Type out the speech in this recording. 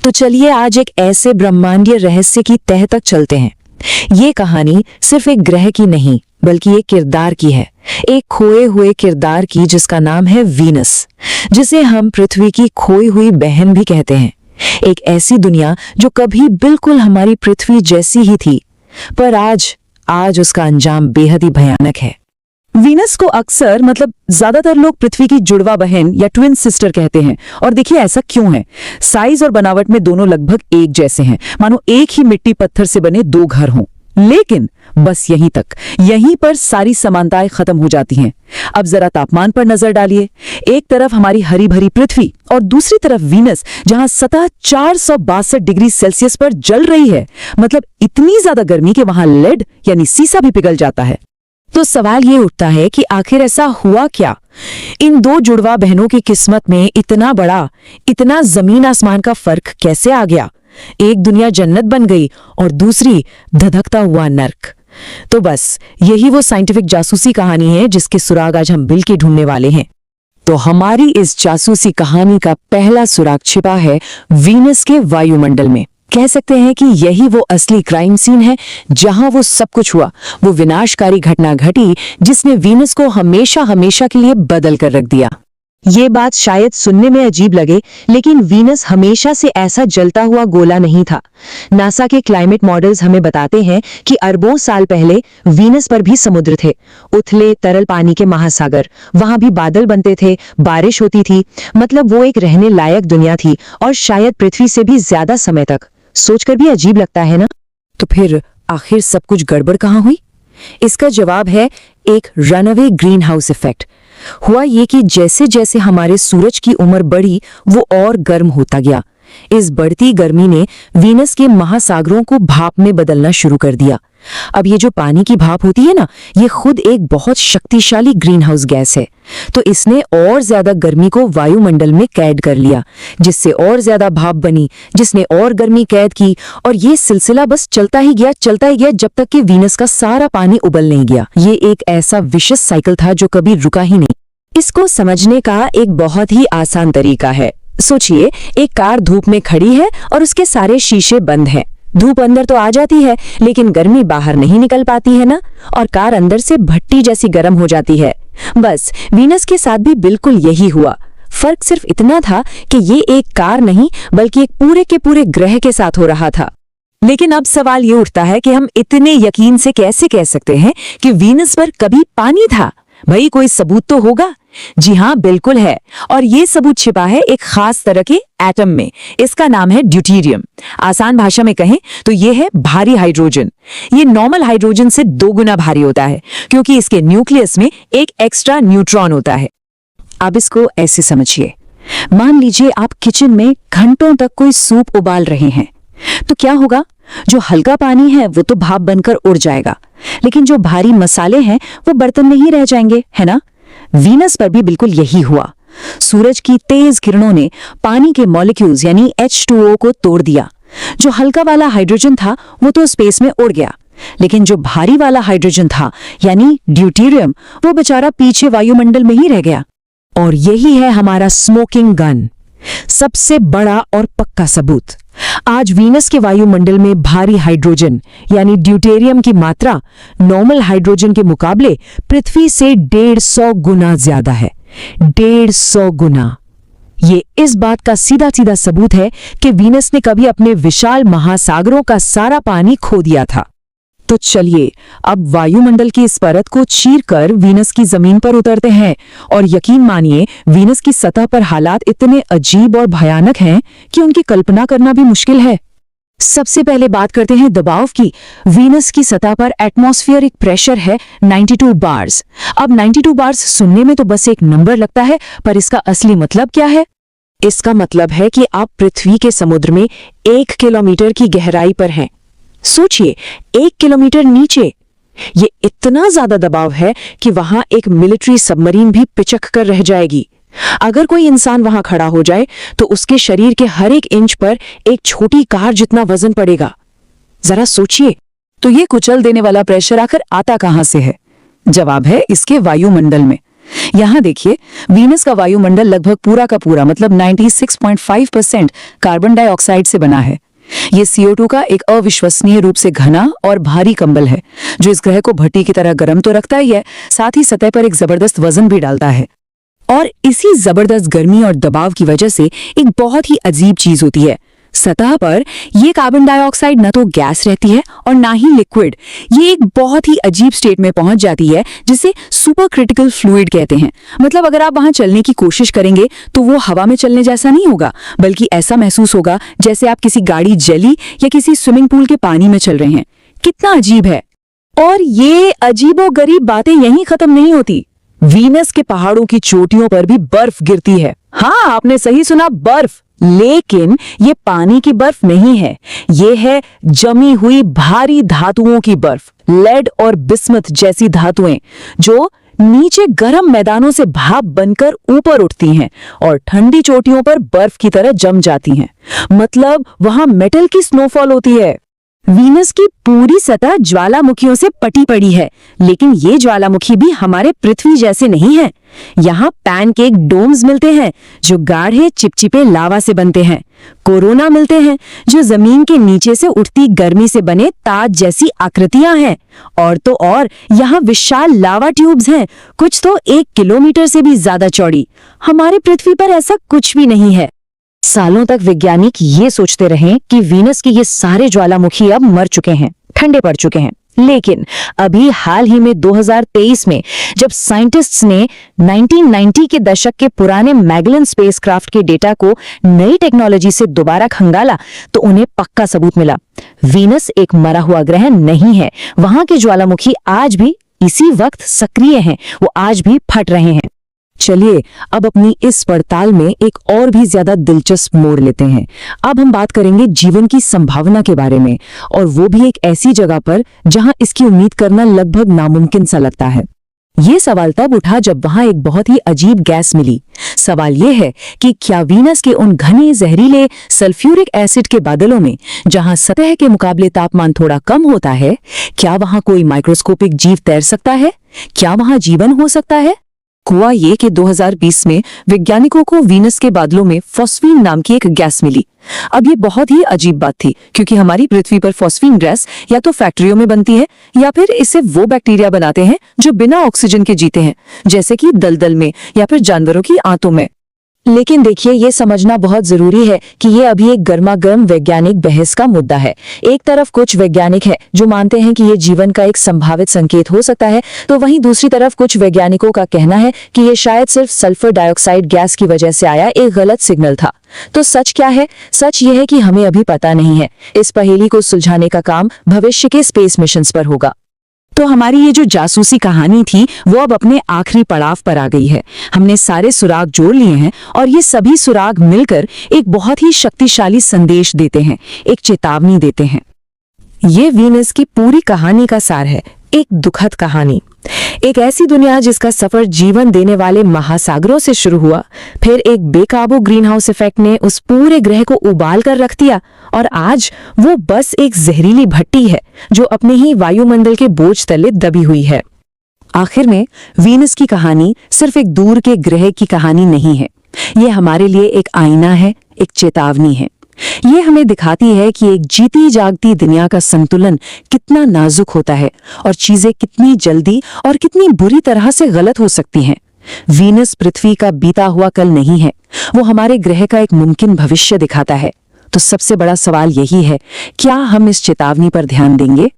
तो चलिए आज एक ऐसे ब्रह्मांडीय रहस्य की तह तक चलते हैं। ये कहानी सिर्फ एक ग्रह की नहीं बल्कि एक किरदार की है, एक खोए हुए किरदार की जिसका नाम है वीनस, जिसे हम पृथ्वी की खोई हुई बहन भी कहते हैं। एक ऐसी दुनिया जो कभी बिल्कुल हमारी पृथ्वी जैसी ही थी, पर आज उसका अंजाम बेहद ही भयानक है। वीनस को अक्सर ज्यादातर लोग पृथ्वी की जुड़वा बहन या ट्विन सिस्टर कहते हैं। और देखिए ऐसा क्यों है। साइज और बनावट में दोनों लगभग एक जैसे हैं, मानो एक ही मिट्टी पत्थर से बने दो घर हों। लेकिन बस यहीं पर सारी समानताएं खत्म हो जाती हैं। अब जरा तापमान पर नजर डालिए। एक तरफ हमारी हरी भरी पृथ्वी और दूसरी तरफ वीनस, जहां सतह 462 डिग्री सेल्सियस पर जल रही है। इतनी ज्यादा गर्मी कि वहां लेड यानी सीसा भी पिघल जाता है। तो सवाल ये उठता है कि आखिर ऐसा हुआ क्या? इन दो जुड़वा बहनों की किस्मत में इतना जमीन आसमान का फर्क कैसे आ गया? एक दुनिया जन्नत बन गई और दूसरी धधकता हुआ नर्क। तो बस यही वो साइंटिफिक जासूसी कहानी है जिसके सुराग आज हम बिल के ढूंढने वाले हैं। तो हमारी इस जासूसी कहानी का पहला सुराग छिपा है वीनस के वायुमंडल में। कह सकते हैं कि यही वो असली क्राइम सीन है जहां वो सब कुछ हुआ, वो विनाशकारी घटना घटी जिसने वीनस को हमेशा के लिए बदल कर रख दिया। ये बात शायद सुनने में अजीब लगे, लेकिन वीनस हमेशा से ऐसा जलता हुआ गोला नहीं था। नासा के क्लाइमेट मॉडल्स हमें बताते हैं कि अरबों साल पहले वीनस पर भी समुद्र थे, उथले तरल पानी के महासागर। वहां भी बादल बनते थे, बारिश होती थी। वो एक रहने लायक दुनिया थी, और शायद पृथ्वी से भी ज्यादा समय तक। सोचकर भी अजीब लगता है ना। तो फिर आखिर सब कुछ गड़बड़ कहाँ हुई? इसका जवाब है एक रनअवे ग्रीन हाउस इफेक्ट। हुआ ये कि जैसे जैसे हमारे सूरज की उम्र बढ़ी, वो और गर्म होता गया। इस बढ़ती गर्मी ने वीनस के महासागरों को भाप में बदलना शुरू कर दिया। अब ये जो पानी की भाप होती है ना, ये खुद एक बहुत शक्तिशाली ग्रीन हाउस गैस है। तो इसने और ज्यादा गर्मी को वायुमंडल में कैद कर लिया, जिससे और ज्यादा भाप बनी, जिसने और गर्मी कैद की, और ये सिलसिला बस चलता ही गया जब तक कि वीनस का सारा पानी उबल नहीं गया। ये एक ऐसा विशेष साइकिल था जो कभी रुका ही नहीं। इसको समझने का एक बहुत ही आसान तरीका है। सोचिए, एक कार धूप में खड़ी है और उसके सारे शीशे बंद हैं। धूप अंदर तो आ जाती है, लेकिन गर्मी बाहर नहीं निकल पाती है ना, और कार अंदर से भट्टी जैसी गर्म हो जाती है। बस वीनस के साथ भी बिल्कुल यही हुआ। फर्क सिर्फ इतना था कि ये एक कार नहीं बल्कि एक पूरे के पूरे ग्रह के साथ हो रहा था। लेकिन अब सवाल ये उठता है कि हम इतने यकीन से कैसे कह सकते हैं कि वीनस पर कभी पानी था? भाई कोई सबूत तो होगा। जी हाँ, बिल्कुल है, और ये सबूत छिपा है एक खास तरह के एटम में। इसका नाम है ड्यूटेरियम। आसान भाषा में कहें तो ये है भारी हाइड्रोजन। ये नॉर्मल हाइड्रोजन से 2 गुना भारी होता है, क्योंकि इसके न्यूक्लियस में एक एक्स्ट्रा न्यूट्रॉन होता है। अब इसको ऐसे समझिए, मान लीजिए आप किचन में घंटों तक कोई सूप उबाल रहे हैं, तो क्या होगा? जो हल्का पानी है वो तो भाप बनकर उड़ जाएगा, लेकिन जो भारी मसाले हैं वो बर्तन में ही रह जाएंगे, है ना? वीनस पर भी बिल्कुल यही हुआ। सूरज की तेज किरणों ने पानी के मॉलिक्यूल्स यानी H2O को तोड़ दिया। जो हल्का वाला हाइड्रोजन था वो तो स्पेस में उड़ गया, लेकिन जो भारी वाला हाइड्रोजन था यानी ड्यूटेरियम, वो बेचारा पीछे वायुमंडल में ही रह गया। और यही है हमारा स्मोकिंग गन, सबसे बड़ा और पक्का सबूत। आज वीनस के वायुमंडल में भारी हाइड्रोजन यानी ड्यूटेरियम की मात्रा नॉर्मल हाइड्रोजन के मुकाबले पृथ्वी से 150 गुना ज्यादा है। 150 गुना। ये इस बात का सीधा सीधा सबूत है कि वीनस ने कभी अपने विशाल महासागरों का सारा पानी खो दिया था। तो चलिए अब वायुमंडल की इस परत को चीरकर वीनस की जमीन पर उतरते हैं, और यकीन मानिए वीनस की सतह पर हालात इतने अजीब और भयानक हैं कि उनकी कल्पना करना भी मुश्किल है। सबसे पहले बात करते हैं दबाव की। वीनस की सतह पर एटमॉस्फेरिक प्रेशर है 92 बार्स। अब 92 बार्स सुनने में तो बस एक नंबर लगता है, पर इसका असली मतलब क्या है? इसका मतलब है कि आप पृथ्वी के समुद्र में 1 किलोमीटर की गहराई पर हैं। सोचिए, 1 किलोमीटर नीचे ये इतना ज्यादा दबाव है कि वहां एक मिलिट्री सबमरीन भी पिचक कर रह जाएगी। अगर कोई इंसान वहां खड़ा हो जाए तो उसके शरीर के हर एक इंच पर एक छोटी कार जितना वजन पड़ेगा। जरा सोचिए, तो ये कुचल देने वाला प्रेशर आखिर आता कहां से है? जवाब है इसके वायुमंडल में। यहाँ देखिए, वीनस का वायुमंडल लगभग पूरा का पूरा मतलब 96.5% कार्बन डाइऑक्साइड से बना है। ये CO2 का एक अविश्वसनीय रूप से घना और भारी कंबल है, जो इस ग्रह को भट्टी की तरह गर्म तो रखता ही है, साथ ही सतह पर एक जबरदस्त वजन भी डालता है। और इसी जबरदस्त गर्मी और दबाव की वजह से एक बहुत ही अजीब चीज होती है। सतह पर ये कार्बन डाइऑक्साइड न तो गैस रहती है और ना ही लिक्विड। ये एक बहुत ही अजीब स्टेट में पहुंच जाती है, जिसे सुपर क्रिटिकल फ्लूइड कहते हैं। मतलब अगर आप वहां चलने की कोशिश करेंगे तो वो हवा में चलने जैसा नहीं होगा, बल्कि ऐसा महसूस होगा जैसे आप किसी गाड़ी जली या किसी स्विमिंग पूल के पानी में चल रहे हैं। कितना अजीब है। और ये अजीबोगरीब बातें यहीं खत्म नहीं होती। वीनस के पहाड़ों की चोटियों पर भी बर्फ गिरती है। हाँ, आपने सही सुना, बर्फ। लेकिन ये पानी की बर्फ नहीं है, ये है जमी हुई भारी धातुओं की बर्फ। लेड और बिस्मथ जैसी धातुएं जो नीचे गर्म मैदानों से भाप बनकर ऊपर उठती हैं और ठंडी चोटियों पर बर्फ की तरह जम जाती हैं। मतलब वहां मेटल की स्नोफॉल होती है। वीनस की पूरी सतह ज्वालामुखियों से पटी पड़ी है, लेकिन ये ज्वालामुखी भी हमारे पृथ्वी जैसे नहीं है। यहाँ पैनकेक डोम्स मिलते हैं जो गाढ़े चिपचिपे लावा से बनते हैं। कोरोना मिलते हैं जो जमीन के नीचे से उठती गर्मी से बने ताज जैसी आकृतियां हैं। और तो और यहाँ विशाल लावा ट्यूब्स हैं, कुछ तो 1 किलोमीटर से भी ज्यादा चौड़ी। हमारे पृथ्वी पर ऐसा कुछ भी नहीं है। सालों तक वैज्ञानिक ये सोचते रहे कि वीनस के ये सारे ज्वालामुखी अब मर चुके हैं, ठंडे पड़ चुके हैं। लेकिन अभी हाल ही में 2023 में जब साइंटिस्ट्स ने 1990 के दशक के पुराने मैगेलन स्पेसक्राफ्ट के डेटा को नई टेक्नोलॉजी से दोबारा खंगाला, तो उन्हें पक्का सबूत मिला। वीनस एक मरा हुआ ग्रह नहीं है। वहां के ज्वालामुखी आज भी इसी वक्त सक्रिय हैं, वो आज भी फट रहे हैं। चलिए अब अपनी इस पड़ताल में एक और भी ज्यादा दिलचस्प मोड़ लेते हैं। अब हम बात करेंगे जीवन की संभावना के बारे में, और वो भी एक ऐसी जगह पर जहां इसकी उम्मीद करना लगभग नामुमकिन सा लगता है। ये सवाल तब उठा जब वहां एक बहुत ही अजीब गैस मिली। सवाल ये है कि क्या वीनस के उन घने जहरीले सल्फ्यूरिक एसिड के बादलों में, जहां सतह के मुकाबले तापमान थोड़ा कम होता है, क्या वहां कोई माइक्रोस्कोपिक जीव तैर सकता है? क्या वहां जीवन हो सकता है? हुआ ये कि 2020 में वैज्ञानिकों को वीनस के बादलों में फॉस्फीन नाम की एक गैस मिली। अब ये बहुत ही अजीब बात थी, क्योंकि हमारी पृथ्वी पर फॉस्फीन गैस या तो फैक्ट्रियों में बनती है या फिर इसे वो बैक्टीरिया बनाते हैं जो बिना ऑक्सीजन के जीते हैं, जैसे कि दलदल में या फिर जानवरों की आंतों में। लेकिन देखिए, ये समझना बहुत जरूरी है कि ये अभी एक गर्मागर्म वैज्ञानिक बहस का मुद्दा है। एक तरफ कुछ वैज्ञानिक हैं जो मानते हैं कि ये जीवन का एक संभावित संकेत हो सकता है, तो वहीं दूसरी तरफ कुछ वैज्ञानिकों का कहना है कि ये शायद सिर्फ सल्फर डाइऑक्साइड गैस की वजह से आया एक गलत सिग्नल था। तो सच क्या है? सच ये है कि हमें अभी पता नहीं है। इस पहेली को सुलझाने का काम भविष्य के स्पेस मिशंस पर होगा। तो हमारी ये जो जासूसी कहानी थी वो अब अपने आखिरी पड़ाव पर आ गई है। हमने सारे सुराग जोड़ लिए हैं और ये सभी सुराग मिलकर एक बहुत ही शक्तिशाली संदेश देते हैं, एक चेतावनी देते हैं। ये वीनस की पूरी कहानी का सार है, एक दुखद कहानी। एक ऐसी दुनिया जिसका सफर जीवन देने वाले महासागरों से शुरू हुआ, फिर एक बेकाबू ग्रीनहाउस इफेक्ट ने उस पूरे ग्रह को उबाल कर रख दिया, और आज वो बस एक जहरीली भट्टी है जो अपने ही वायुमंडल के बोझ तले दबी हुई है। आखिर में वीनस की कहानी सिर्फ एक दूर के ग्रह की कहानी नहीं है, ये हमारे लिए एक आईना है, एक चेतावनी है। ये हमें दिखाती है कि एक जीती जागती दुनिया का संतुलन कितना नाजुक होता है और चीजें कितनी जल्दी और कितनी बुरी तरह से गलत हो सकती हैं। वीनस पृथ्वी का बीता हुआ कल नहीं है, वो हमारे ग्रह का एक मुमकिन भविष्य दिखाता है। तो सबसे बड़ा सवाल यही है, क्या हम इस चेतावनी पर ध्यान देंगे?